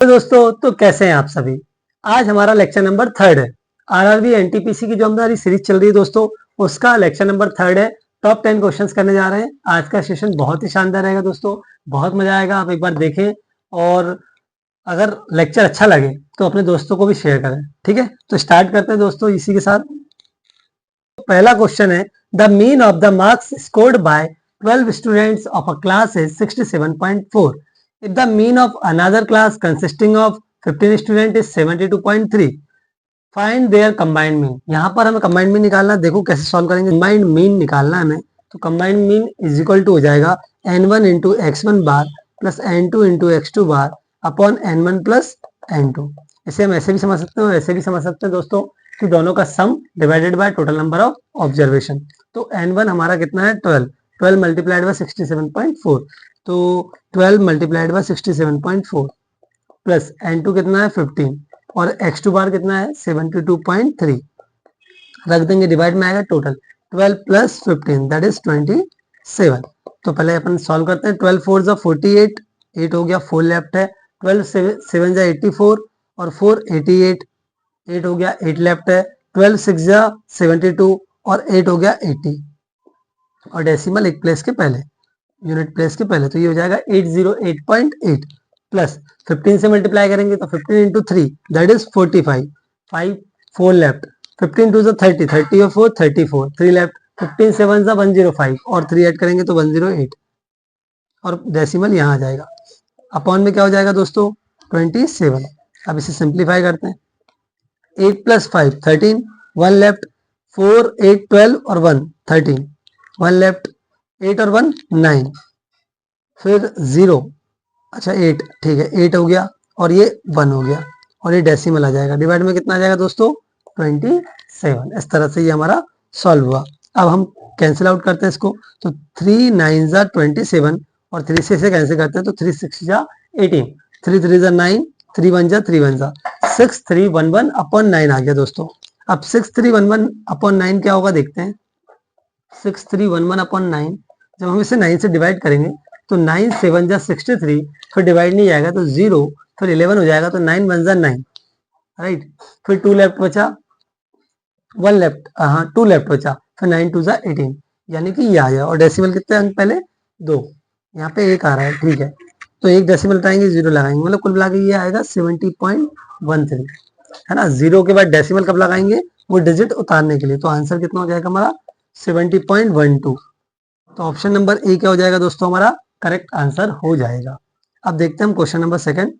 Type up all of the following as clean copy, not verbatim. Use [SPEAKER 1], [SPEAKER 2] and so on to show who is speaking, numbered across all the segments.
[SPEAKER 1] तो दोस्तों, तो कैसे हैं आप सभी। आज हमारा लेक्चर नंबर 3 है। आरआरबी एनटीपीसी की जो हमारी सीरीज चल रही है दोस्तों, उसका लेक्चर नंबर 3 है। टॉप 10 क्वेश्चंस करने जा रहे हैं। आज का सेशन बहुत ही शानदार रहेगा दोस्तों, बहुत मजा आएगा। आप एक बार देखें और अगर लेक्चर अच्छा लगे तो अपने दोस्तों को भी शेयर करें। ठीक है, तो स्टार्ट करते हैं दोस्तों इसी के साथ। पहला क्वेश्चन है, the mean of the marks scored by 12 students of a class is 67.4. If the mean of another class consisting of 15 student is 72.3, find their combined mean. यहाँ पर हमें combined mean निकालना है। देखो कैसे सॉल्व करेंगे। combined mean निकालना है हमें, तो combined mean is equal to हो जाएगा n1 into x1 bar plus n2 into x2 bar upon n1 plus n2। इसे हम ऐसे भी समझ सकते हैं, ऐसे भी समझ सकते हैं दोस्तों कि दोनों का सम divided by total number of observation. तो n1 हमारा कितना है 12, 12 मल्टीप्लाइड बाय 67.4, तो 12 मल्टीप्लाइड बाय 67.4 प्लस n2 कितना है 15 और x2 बार कितना है 72.3। रख देंगे, डिवाइड में आएगा टोटल 12 प्लस 15 दैट इज 27। तो पहले अपन सॉल्व करते हैं। 12 4 जा 48, 8 हो गया, 4 लेफ्ट है। 12 7 जा 84 और 4 88, 8 हो गया, 8 लेफ्ट है। 12 6 जा 72 और 8 हो गया 80 और डेसिमल एक प्लेस के पहले, यूनिट प्लेस के पहले, तो ये हो जाएगा 808.8 प्लस 15 से मल्टीप्लाई करेंगे तो 15 into 3 that is 45, 5 4 left, 15 two 30, 30 और 4 34, 3 लेफ्ट, 15 7 जा 105 और 3 ऐड करेंगे तो 108 और डेसिमल यहाँ आ जाएगा। अपॉन में क्या हो जाएगा दोस्तों 27। अब इसे सिंप्लीफाई करते हैं। 8 प्लस 5 13, 1 लेफ्ट, 4 8 12 और 1 13, 1 लेफ्ट, 8 और 1 9, फिर 0, अच्छा 8, ठीक है 8 हो गया और ये 1 हो गया और ये डेसिमल आ जाएगा। डिवाइड में कितना आ जाएगा दोस्तों 27। इस तरह से ये हमारा सॉल्व हुआ। अब हम कैंसिल आउट करते हैं इसको, तो 3 9 जा 27 और 3 से इसे कैंसिल करते हैं तो 3 6 जा 18, 3 3 जा 9, 3 1 जा 3 1 जा 6 3 1 1 अपॉन 9 आ गया दोस्तों। अब 6 3 1 1 अपॉन 9 क्या होगा देखते हैं। 6 3 1 1 अपॉन 9, जब हम इसे 9 से डिवाइड करेंगे तो 9 7 जा 63, फिर डिवाइड नहीं जाएगा तो 0, फिर 11 हो जाएगा तो 9 1 जा 9, राइट। फिर 2 लेफ्ट बचा, 1 लेफ्ट, हाँ 2 लेफ्ट बचा, फिर 9 2 जा 18, यानी कि ये आ गया। और डेसिमल कितने अंक पहले 2, यहाँ पे 1 आ रहा है, ठीक है। तो एक डेसिमल हटाएंगे 0 लगाएंगे, मतलब कुल मिला के ये आएगा 70.13, है ना। 0 के बाद डेसिमल कब लगाएंगे, वो डिजिट उतारने के लिए। तो आंसर कितना हो जाएगा हमारा 70.12। तो ऑप्शन नंबर ए क्या हो जाएगा दोस्तों, हमारा करेक्ट आंसर हो जाएगा। अब देखते हैं हम question number second.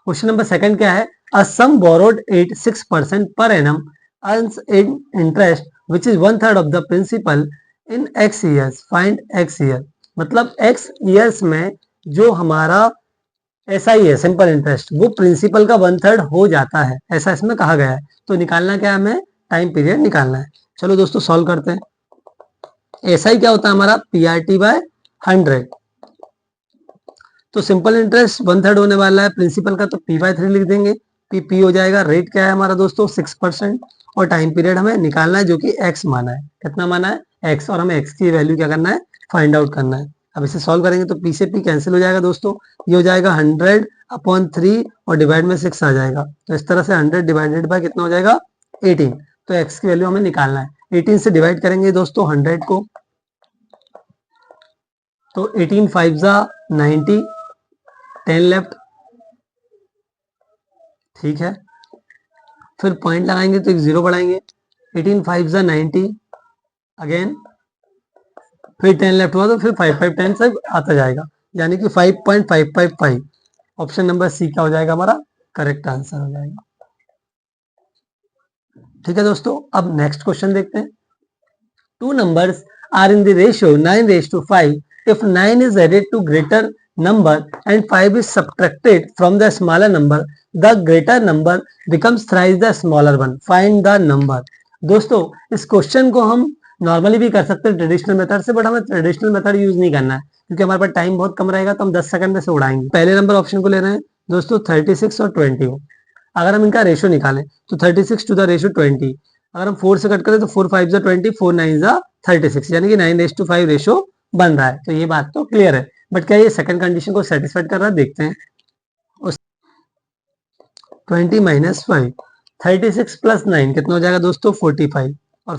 [SPEAKER 1] Question number second क्या है, a sum borrowed at 6% per annum earns in interest which is 1/3 of the principal in x years, find x year. मतलब x ईयर्स में जो हमारा ऐसा ही है सिंपल इंटरेस्ट, वो प्रिंसिपल का 1/3 हो जाता है, ऐसा इसमें कहा गया है। तो निकालना क्या है, हमें टाइम पीरियड निकालना है। चलो दोस्तों सॉल्व करते हैं। ऐसा ही क्या होता है हमारा PRT बाय 100। तो सिंपल इंटरेस्ट 1/3 होने वाला है प्रिंसिपल का, तो P/3 लिख देंगे। P हो जाएगा। रेट क्या है हमारा दोस्तों 6% और टाइम पीरियड हमें निकालना है जो कि x माना है। कितना माना है x, और हमें x की वैल्यू क्या करना है फाइंड आउट करना है। अब इसे सॉल्व करेंगे तो P से P कैंसिल हो जाएगा दोस्तों। ये हो जाएगा 100/3 और डिवाइड में 6 आ जाएगा। तो इस तरह से 100 डिवाइडेड बाय कितना हो जाएगा 18। तो x की वैल्यू हमें निकालना है। 18 से डिवाइड करेंगे दोस्तों 100 को, तो 18 5 जा 90, 10 लेफ्ट, ठीक है। फिर पॉइंट लगाएंगे तो एक 0 बढ़ाएंगे। 18 5 जा 90 अगेन, फिर 10 लेफ्ट हुआ तो फिर 5 5 10 से आता जाएगा, यानी कि 5.555। ऑप्शन नंबर सी क्या हो जाएगा हमारा करेक्ट आंसर हो जाएगा। ठीक है दोस्तों, अब नेक्स्ट क्वेश्चन देखते हैं। Two numbers are in the ratio 9:5. If 9 is added to greater number and 5 is subtracted from the smaller number, the greater number becomes thrice the smaller one. Find the number. दोस्तों इस question को हम normally भी कर सकते हैं traditional method से, but हमें ट्रेडिशनल मेथड यूज नहीं करना है क्योंकि हमारे पास टाइम बहुत कम रहेगा, तो हम 10 सेकंड में से उड़ाएंगे। पहले नंबर ऑप्शन को ले रहे हैं दोस्तों 36 और 20 को। अगर हम इनका रेशो निकालें तो 36 टू द रेशो 20, अगर हम 4 से कट करें तो 4 5 जा 20, 4 9 जा 36, यानी कि 9:5 रेशो बन रहा है। तो ये बात तो क्लियर है, बट क्या ये सेकंड कंडीशन को सेटिस्फाइड कर रहा है देखते हैं। 20 माइनस 5, 36 प्लस 9 कितना हो जाएगा दोस्तों 45, और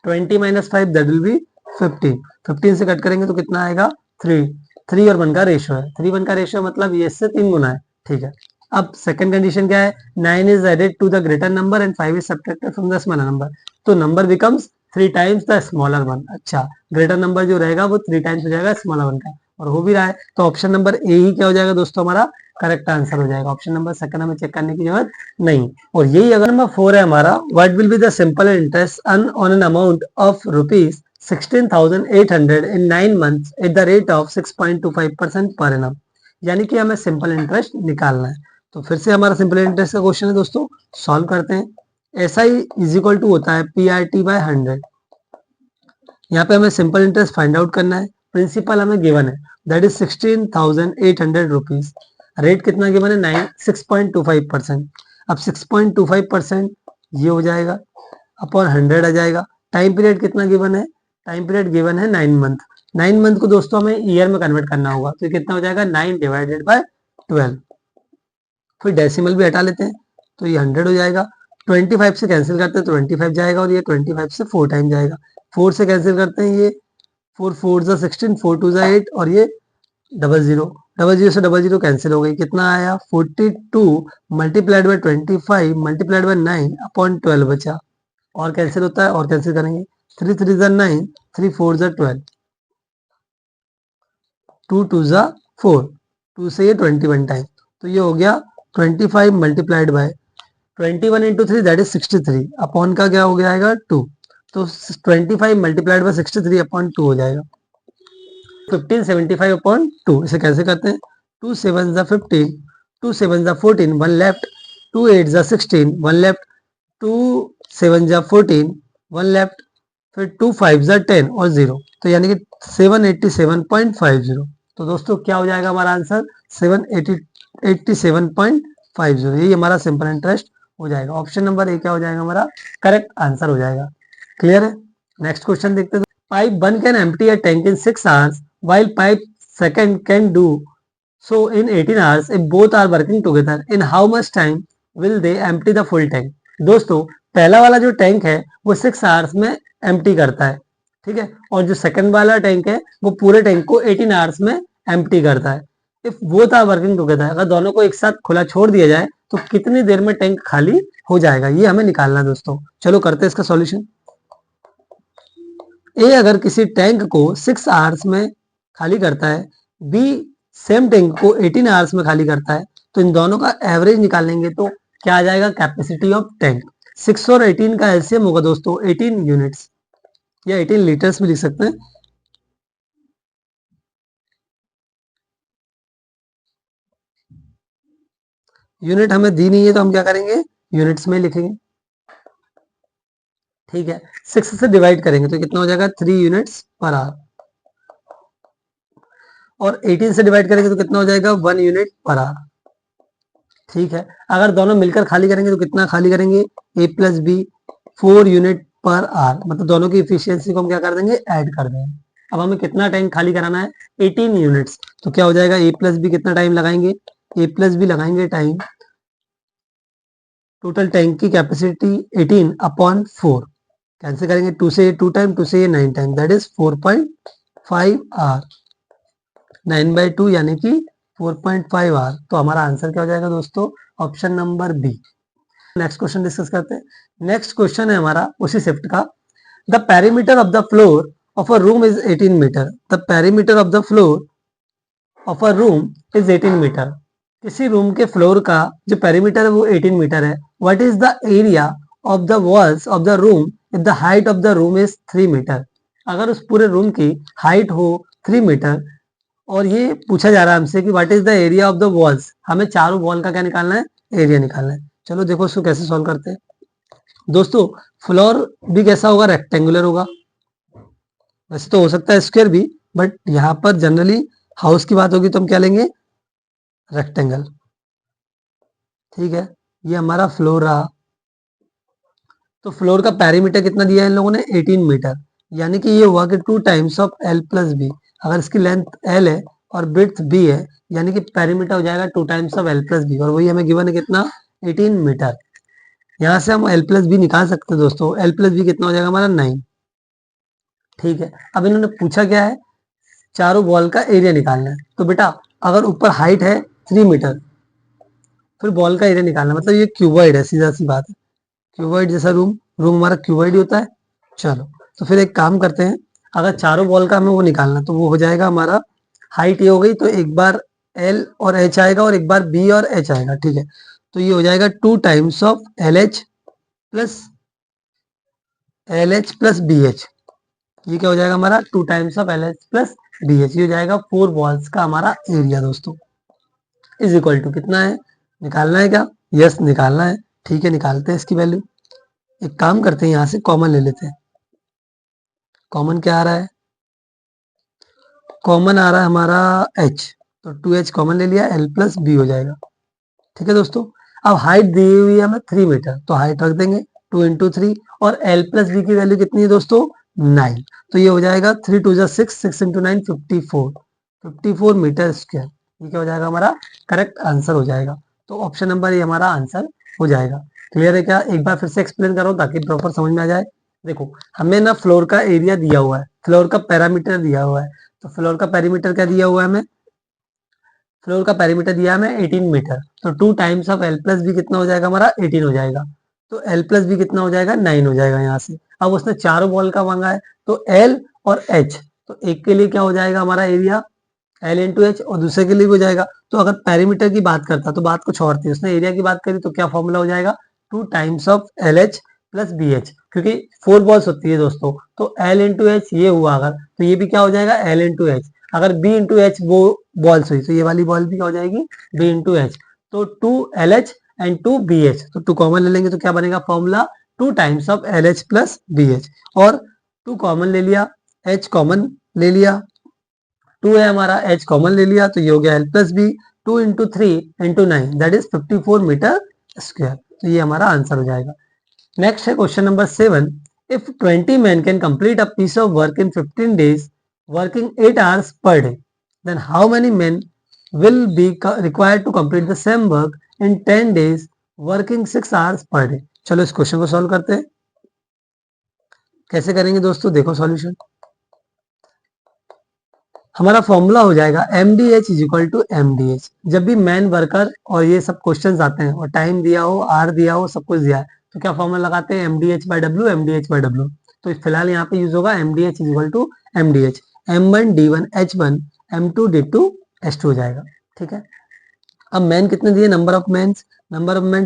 [SPEAKER 1] 20 माइनस 5 दैट विल बी 15, 15 से कट करेंगे तो कितना आएगा 3, 3 और 1 का रेशियो है, 3 1 का रेशियो मतलब ये इससे 3 गुना है, ठीक है। अब सेकंड कंडीशन क्या है, 9 is added to the greater number and 5 is subtracted from the smaller number, तो number becomes 3 times the smaller one. अच्छा, ग्रेटर नंबर जो रहेगा वो 3 टाइम्स हो जाएगा स्मॉलर वन का, और हो भी रहा है, तो ऑप्शन नंबर ए ही क्या हो जाएगा दोस्तों हमारा करेक्ट आंसर हो जाएगा। ऑप्शन नंबर सेकंड हमें चेक करने की जरूरत नहीं। और यही अगर नंबर 4 है हमारा, what will be the simple interest earn on an amount of rupees 16,800 in 9 months at the rate of 6.25% per annum, यानी कि हमें सिंपल इंटरेस्ट निकालना है। तो फिर से हमारा सिंपल इंटरेस्ट का क्वेश्चन है दोस्तों, सॉल्व करते हैं। ऐसा ही इज इक्वल टू होता है PRT बाय 100, यहाँ पे हमें सिंपल इंटरेस्ट फाइंड आउट करना है। प्रिंसिपल हमें गिवन है दैट इज 16,800 रुपीज, रेट कितना गिवन है 6.25%। अब 6.25% ये हो जाएगा अपॉन 100 आ जाएगा। टाइम पीरियड कितना गिवन है, टाइम पीरियड गिवन है 9 मंथ, 9 मंथ को दोस्तों हमें ईयर में कन्वर्ट करना होगा, तो कितना हो जाएगा 9 डिवाइडेड बाय 12, फिर डेसिमल भी हटा लेते हैं तो ये 100 हो जाएगा। 25 से कैंसिल करते हैं तो 25 जाएगा, और ये 25 से 4 टाइम जाएगा। 4 से कैंसिल करते हैं, ये 4 4 जा 16, 4 2 जा 8, और ये 00, 00 से 00 कैंसिल हो गई, कितना आया 42 multiplied by 25 multiplied by 9 upon 12 बचा, और कैंसिल होता है और कैंसिल करेंगे, 3 3 जा 9, 3 4 जा 12, 2 2 जा 4, 2 से ये 21 टाइम, तो ये हो गया 25 multiplied by 21 into 3 that is 63 upon का क्या हो जाएगा 2, तो 25 मल्टीप्लाइड बाय 63 अपॉन 2 हो जाएगा 1575 अपॉन 2। इसे कैसे करते हैं, 2 7 जा 15, 2 7 जा 14, 1 लेफ्ट, 2 8 जा 16, 1 लेफ्ट, 2 7 जा 14, 1 लेफ्ट, फिर 2 5 जा 10 और 0, तो यानी कि 787.50। तो दोस्तों क्या हो जाएगा हमारा आंसर 787.50, यही हमारा सिंपल इंटरेस्ट हो जाएगा। ऑप्शन नंबर ए क्या हो जाएगा हमारा करेक्ट आंसर हो जाएगा। क्लियर है, नेक्स्ट क्वेश्चन देखते हैं। Pipe 1 can empty a tank in 6 hours while pipe second can do so in 18 hours if both are working together, in how much time will they empty the full tank? दोस्तों पहला वाला जो tank है वो 6 hours में empty करता है, ठीक है, और जो सेकंड वाला टैंक है वो पूरे टैंक को 18 hours में एम्प्टी करता है। If both are working together, अगर दोनों को एक साथ खुला छोड़ दिया जाए तो कितनी देर में टैंक खाली हो जाएगा, ये हमें निकालना है दोस्तों। चलो करते हैं इसका सॉल्यूशन। ए अगर किसी टैंक को 6 आवर्स में खाली करता है, बी सेम टैंक को 18 आवर्स में खाली करता है, तो इन दोनों का एवरेज निकालेंगे तो क्या आ जाएगा कैपेसिटी ऑफ टैंक। 6 और 18 का एलसीएम होगा दोस्तों 18 यूनिट्स या 18 लीटर्स भी लिख सकते हैं। यूनिट हमें दी नहीं है तो हम क्या करेंगे यूनिट्स में लिखेंगे, ठीक है। 6 से डिवाइड करेंगे तो कितना हो जाएगा 3 यूनिट्स पर आवर, और 18 से डिवाइड करेंगे तो कितना हो जाएगा 1 यूनिट पर आवर, ठीक है। अगर दोनों मिलकर खाली करेंगे तो कितना खाली करेंगे a plus b 4 unit per hour, मतलब दोनों की इफिशियंसी को हम क्या कर देंगे ऐड कर देंगे। अब हमें कितना टैंक खाली कराना है 18 यूनिट्स, तो क्या हो जाएगा ए प्लस बी कितना टाइम लगाएंगे, ए प्लस बी लगाएंगे टाइम, टोटल टैंक की कैपेसिटी 18 अपॉन 4, कैंसिल करेंगे 2 से 2 टाइम, 2 से 9 टाइम, दैट इज 4.5 आवर, 9/2 यानी कि 4.5 आवर। तो हमारा आंसर क्या हो जाएगा दोस्तों option number B. Next question discuss करते हैं। नेक्स्ट क्वेश्चन है हमारा उसी शिफ्ट का। The perimeter of the floor of a room is 18 meter, the perimeter of the floor of a room is 18 meter. किसी रूम के फ्लोर का जो पेरीमीटर है वो 18 मीटर है। What is the area of the walls of the room if the height of the room is 3 metre. अगर उस पूरे रूम की हाइट हो 3 मीटर और ये पूछा जा रहा है हमसे कि what is the area of the walls, हमें चारों वॉल का क्या निकालना है एरिया निकालना है। चलो देखो इसको कैसे सॉल्व करते हैं दोस्तों। फ्लोर भी कैसा होगा रेक्टेंगुलर होगा, वैसे तो हो सकता है स्क्वायर भी, बट यहाँ पर जनरली हाउस की बात होगी तो हम क्या लेंगे रेक्टेंगल, ठीक है। ये हमारा फ्लोर रहा, तो फ्लोर का पेरीमीटर कितना दिया है इन लोगों ने 18 मीटर, यानी कि ये हुआ कि 2 times of L plus B. अगर इसकी लेंथ एल है और ब्रेड्थ बी है, यानी कि पेरीमीटर हो जाएगा 2 times of L plus B, और वही हमें गिवन है कितना 18 मीटर। यहाँ से हम एल प्लस बी निकाल सकते हैं दोस्तों। एल प्लस बी कितना हो जाएगा हमारा 9। ठीक है, अब इन्होंने पूछा क्या है, चारों बॉल का एरिया निकालना है। तो बेटा अगर ऊपर हाइट है 3 मीटर, फिर बॉल का एरिया निकालना है, मतलब ये क्यूबॉइड है, सीधा सी बात है। क्यूबॉइड जैसा रूम, रूम हमारा क्यूबॉइड ही होता है। चलो तो फिर एक काम करते हैं, अगर चारों बॉल का हमें वो निकालना है तो वो हो जाएगा हमारा, हाइट ये हो गई तो एक बार एल और एच आएगा और एक बार बी और एच आएगा। ठीक है, तो ये हो जाएगा 2 times of plus L H plus B H. ये क्या हो जाएगा हमारा 2 times of L H plus B H. ये हो जाएगा 4 बॉल्स का हमारा एरिया दोस्तों, इज इक्वल टू कितना है, निकालना है क्या, यस निकालना है। ठीक है, निकालते हैं इसकी वैल्यू। एक काम करते हैं, यहां से कॉमन ले लेते हैं। कॉमन क्या आ रहा है, कॉमन आ रहा है हमारा h, तो 2h कॉमन ले लिया, l प्लस बी हो जाएगा। ठीक है दोस्तों, अब हाइट दी हुई है हमें 3 मीटर, तो हाइट रख देंगे 2 इंटू 3, और l प्लस बी की वैल्यू कितनी है दोस्तों, 9। तो ये हो जाएगा 3 टू जा 6, 6 इंटू 9 54 मीटर स्क्वायर। ये क्या हो जाएगा हमारा करेक्ट आंसर हो जाएगा। तो ऑप्शन नंबर ये हमारा आंसर हो जाएगा। क्लियर है क्या, एक बार फिर से एक्सप्लेन करो ताकि प्रॉपर समझ में आ जाए। देखो हमें ना फ्लोर का एरिया दिया हुआ है, फ्लोर का पैरामीटर दिया हुआ है। तो फ्लोर का पैरामीटर क्या दिया हुआ है हमें, फ्लोर का पैरामीटर दिया है हमें 18 मीटर। तो 2 times of L plus B कितना हो जाएगा हमारा 18 हो जाएगा। तो एल प्लस बी कितना हो जाएगा 9 हो जाएगा यहाँ से। अब उसने चारों बॉल का मांगा है, तो एल और एच, तो एक के लिए क्या हो जाएगा हमारा एरिया एल इंटू एच, और दूसरे के लिए भी हो जाएगा। तो अगर पैरामीटर की बात करता तो बात कुछ और थी, उसने एरिया की बात करी तो क्या फॉर्मूला हो जाएगा 2 times of L H plus B H, क्योंकि 4 बॉल्स होती है दोस्तों। तो एल इंटू एच ये हुआ अगर, तो ये भी क्या हो जाएगा एल इंटू एच। अगर बी इंटू एच वो बॉल्स हुई तो ये वाली बॉल भी क्या हो जाएगी बी इंटू एच। तो 2 L H and 2 B H, तो 2 कॉमन ले लेंगे तो क्या बनेगा formula 2 times of L H plus B H, और 2 कॉमन ले लिया, एच कॉमन ले लिया, 2 है हमारा, एच कॉमन ले लिया, तो ये हो गया L plus B. 2 into 3 into 9 that is 54 meter square. तो ये हमारा आंसर हो जाएगा। नेक्स्ट है question number 7। If 20 men can complete a piece of work in 15 days working 8 hours per day, then how many men will be required to complete the same work in 10 days working 6 hours per day? चलो इस question को solve करते हैं। कैसे करेंगे दोस्तों, देखो solution. हमारा फॉर्मूला हो जाएगा M D H is equal to M D H. जब भी मैन वर्कर और ये सब क्वेश्चंस आते हैं और टाइम दिया हो, आर दिया हो, सब कुछ दिया है, तो क्या फॉर्मूला लगाते हैं M D H by W, M D H by W. तो फिलहाल यहाँ पे यूज होगा M D H is equal to M D H, M one D one H one M two D two H two हो जाएगा। ठीक है, अब मैन कितने दिए, नंबर ऑफ मैन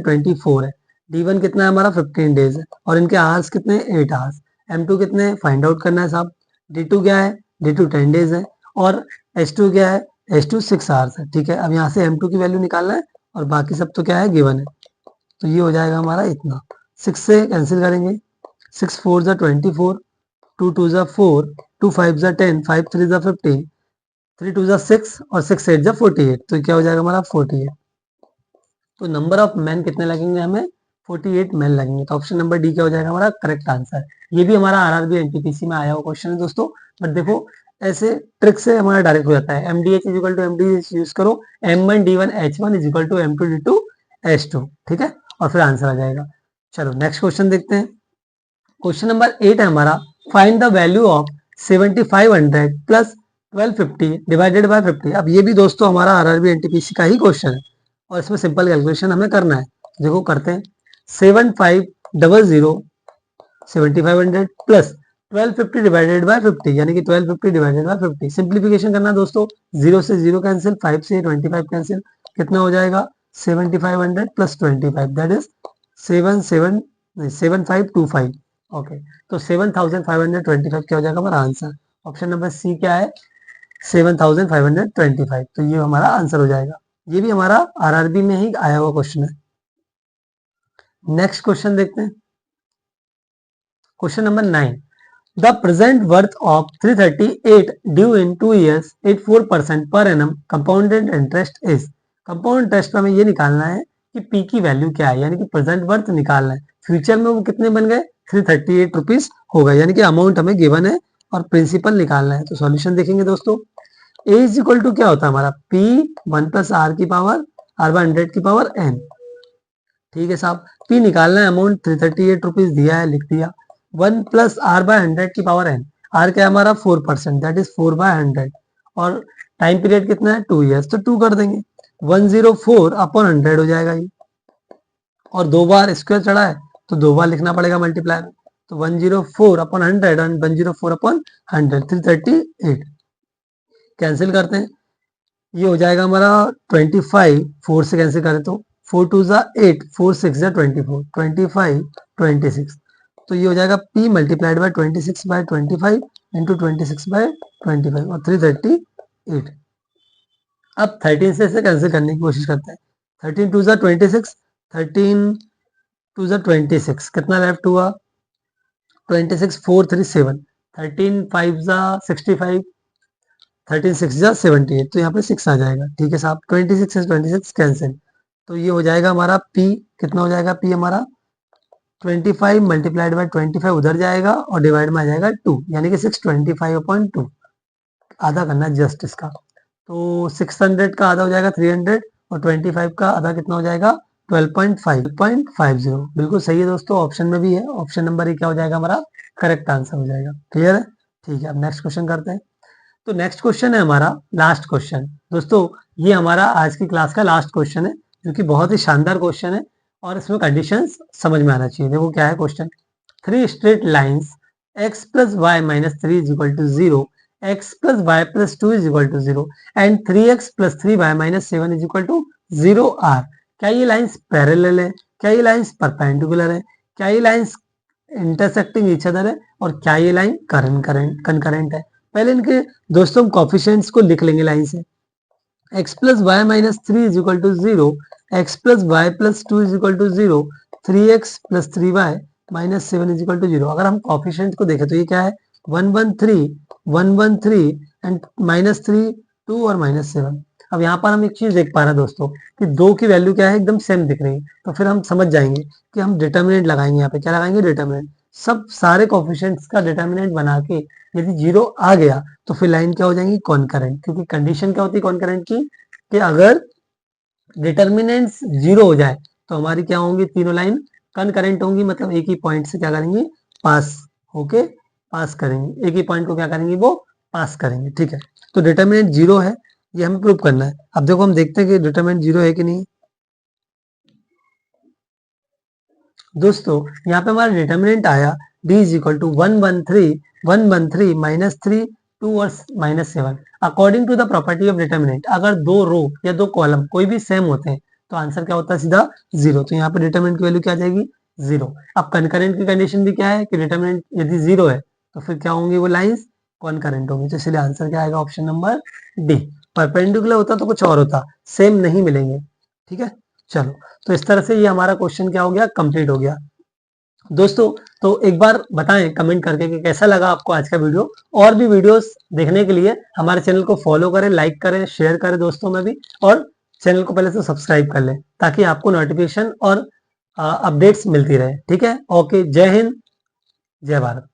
[SPEAKER 1] 24 है, डी वन कितना है हमारा 15 डेज है, और इनके आवर्स कितने 8 आवर्स, एम टू कितने फाइंड आउट करना है साहब, डी टू क्या है, डी टू 10 डेज है, और एच टू क्या है, एच टू 6 आवर्स है। ठीक है, अब यहाँ से एम टू की वैल्यू निकालना है, और बाकी सब तो क्या है गिवन है। तो ये हो जाएगा हमारा इतना, 6 से कैंसिल करेंगे, 6 4 जा 24, 2 2 जा 4, 2 5 जा 10, 5 3 जा 15, 3 2 जा 6, और 6 8 जा 48, तो क्या हो जाएगा हमारा 48। तो नंबर ऑफ मैन कितने लगेंगे हमें, 48 मैन लगेंगे। तो ऑप्शन नंबर डी क्या हो जाएगा हमारा करेक्ट आंसर। ये भी हमारा आरआरबी एनटीपीसी में आया हुआ क्वेश्चन है दोस्तों। बट देखो ऐसे ट्रिक से हमारा डायरेक्ट हो जाता है, MDH is equal to MDH use करो, M1D1H1 is equal to M2D2H2। ठीक है, और फिर आंसर आ जाएगा। चलो नेक्स्ट क्वेश्चन देखते हैं। क्वेश्चन नंबर 8 है हमारा, find the value of 7500 plus 1250 divided by 50। अब ये भी दोस्तों हमारा आरआरबी एनटीपीसी का ही क्वेश्चन है, और इसमें सिंपल कैलकुलेशन हमें करना है। देखो करते हैं, 7500 7500 प्लस 1250 डिवाइडेड बाय 50, यानी कि 1250 डिवाइडेड बाय 50। सिंप्लीफिकेशन करना दोस्तों, 0 से 0 कैंसिल, 5 से 25 कैंसिल, कितना हो जाएगा 7500 प्लस 25 दैट इज 7525। ओके, तो 7525 क्या हो जाएगा हमारा आंसर। ऑप्शन नंबर सी क्या है 7525, तो ये हमारा आंसर हो जाएगा। ये भी हमारा आरआरबी में ही आया हुआ क्वेश्चन है। नेक्स्ट क्वेश्चन देखते हैं, question number 9। The present worth of 338 due in 2 years 84% per annum compounded interest is. Compound interest में हमें ये निकालना है कि पी की वैल्यू क्या है, यानी कि प्रेजेंट वर्थ निकालना है। फ्यूचर में वो कितने बन गए 338 रुपीज हो गए, यानी कि अमाउंट हमें गिवन है और प्रिंसिपल निकालना है। तो सॉल्यूशन देखेंगे दोस्तों, ए इज इक्वल टू क्या होता है हमारा पी 1 प्लस आर की पावर आर बाय 100 की पावर एन। ठीक है साहब। पी निकालना है, अमाउंट 338 रुपीज दिया है, लिख दिया। 1 प्लस आर बाय 100 की पावर एन। आर क्या है हमारा 4%, दैट इज 4/100। और टाइम पीरियड कितना है 2 ईयर्स, तो 2 कर देंगे। 104 अपॉन 100 हो जाएगा ये। और 2 बार स्क्वायर चढ़ा है तो 2 बार लिखना पड़ेगा मल्टीप्लाई में। तो 104 अपॉन 100 एंड 104 अपॉन 100, 338। कैंसिल करते हैं, ये हो जाएगा हमारा 25। 4 से कैंसिल करें तो 4 2 जा 8, 4 6 जा 24, 25 26। तो ये हो जाएगा P मल्टीप्लाइड बाय 26/25 इंटू 26/25 और 338। अब 13 से इसे कैंसिल करने की कोशिश करते हैं। 13 2 जा 26, 13 2 जा 26, कितना लेफ्ट हुआ 26 4 3 7, 13 5 जा 65, 13 6 जा 78, तो यहाँ पे 6 आ जाएगा। ठीक है साहब, 26 से 26 कैंसिल, तो ये हो जाएगा हमारा P, कितना हो जाएगा P हमारा 25 मल्टीप्लाइड बाय 25 उधर जाएगा और डिवाइड में आ जाएगा 2, यानी कि 625/2। आधा करना है जस्ट इसका, तो 600 का आधा हो जाएगा 300 और 25 का आधा कितना हो जाएगा 12.50। बिल्कुल सही है दोस्तों, ऑप्शन में भी है, ऑप्शन नंबर ही क्या हो जाएगा हमारा करेक्ट आंसर हो जाएगा। क्लियर है? ठीक है, अब नेक्स्ट क्वेश्चन करते हैं। तो नेक्स्ट क्वेश्चन है हमारा लास्ट क्वेश्चन। दोस्तों ये हमारा आज की क्लास का लास्ट क्वेश्चन है, जो कि बहुत ही शानदार क्वेश्चन है और इसमें कंडीशंस समझ में आना चाहिए। देखो क्या है question. 3 straight lines x plus y minus 3 is equal to 0, x plus y plus 2 is equal to 0 and 3x plus 3y minus 7 is equal to 0 are। क्या ये लाइंस पैरेलल है, क्या ये लाइंस परपेंडिकुलर है, क्या ये लाइंस इंटरसेक्टिंग ईच अदर है, और क्या ये लाइन कंकरेंट है। पहले इनके दोस्तों हम कोफिशिएंट्स को लिख लेंगे लाइन से। x plus Y minus 3 is equal to 0, X plus Y plus 2 is equal to 0, 3x plus 3y minus 7 is equal to 0। अगर हम कोफिशिएंट को देखें तो ये क्या है 1 1 3 एंड माइनस 3 2 और माइनस 7। अब यहाँ पर हम एक चीज देख पा रहे हैं दोस्तों कि 2 की वैल्यू क्या है एकदम सेम दिख रही है, तो फिर हम समझ जाएंगे कि हम डिटर्मिनेंट लगाएंगे। यहाँ पे क्या लगाएंगे डिटर्मिनेंट, सब सारे कोफिशिएंट्स का डिटर्मिनेंट बना के यदि 0 आ गया तो फिर लाइन क्या हो जाएंगी कॉन्करेंट, क्योंकि कंडीशन क्या होती है कॉन्करेंट की कि अगर डिटर्मिनेंट्स 0 हो जाए तो हमारी क्या होंगी तीनों लाइन कनकरेंट होंगी, मतलब एक ही पॉइंट से क्या करेंगे पास होके पास करेंगे, एक ही पॉइंट को क्या करेंगे वो पास करेंगे। ठीक है, तो डिटर्मिनेंट 0 है, ये हमें प्रूव करना है। अब देखो हम देखते हैं कि डिटर्मिनेंट 0 है कि नहीं। दोस्तों यहाँ पे हमारा डिटर्मिनेंट आया d is equal to 1 1 3 minus 3 2 और minus 7। According to the property of determinant, अगर 2 रो या 2 कॉलम कोई भी सेम होते हैं तो आंसर क्या होता है सीधा 0। तो यहाँ पे डिटर्मिनेंट की वैल्यू क्या आ जाएगी 0। अब कनकरेंट की कंडीशन भी क्या है कि डिटर्मिनेंट यदि 0 है तो फिर क्या होंगी वो लाइन्स कॉन्करेंट होंगी, तो इसलिए आंसर क्या आएगा ऑप्शन नंबर डी। परपेंडिकुलर होता तो कुछ और होता, सेम नहीं मिलेंगे। ठीक है, चलो तो इस तरह से ये हमारा क्वेश्चन क्या हो गया कंप्लीट हो गया। दोस्तों तो एक बार बताएं कमेंट करके कि कैसा लगा आपको आज का वीडियो। और भी वीडियोस देखने के लिए हमारे चैनल को फॉलो करें, लाइक करें, शेयर करें दोस्तों में भी, और चैनल को पहले से सब्सक्राइब कर लें ताकि आपको नोटिफिकेशन और अपडेट्स मिलती रहे। ठीक है, ओके, जय हिंद, जय भारत।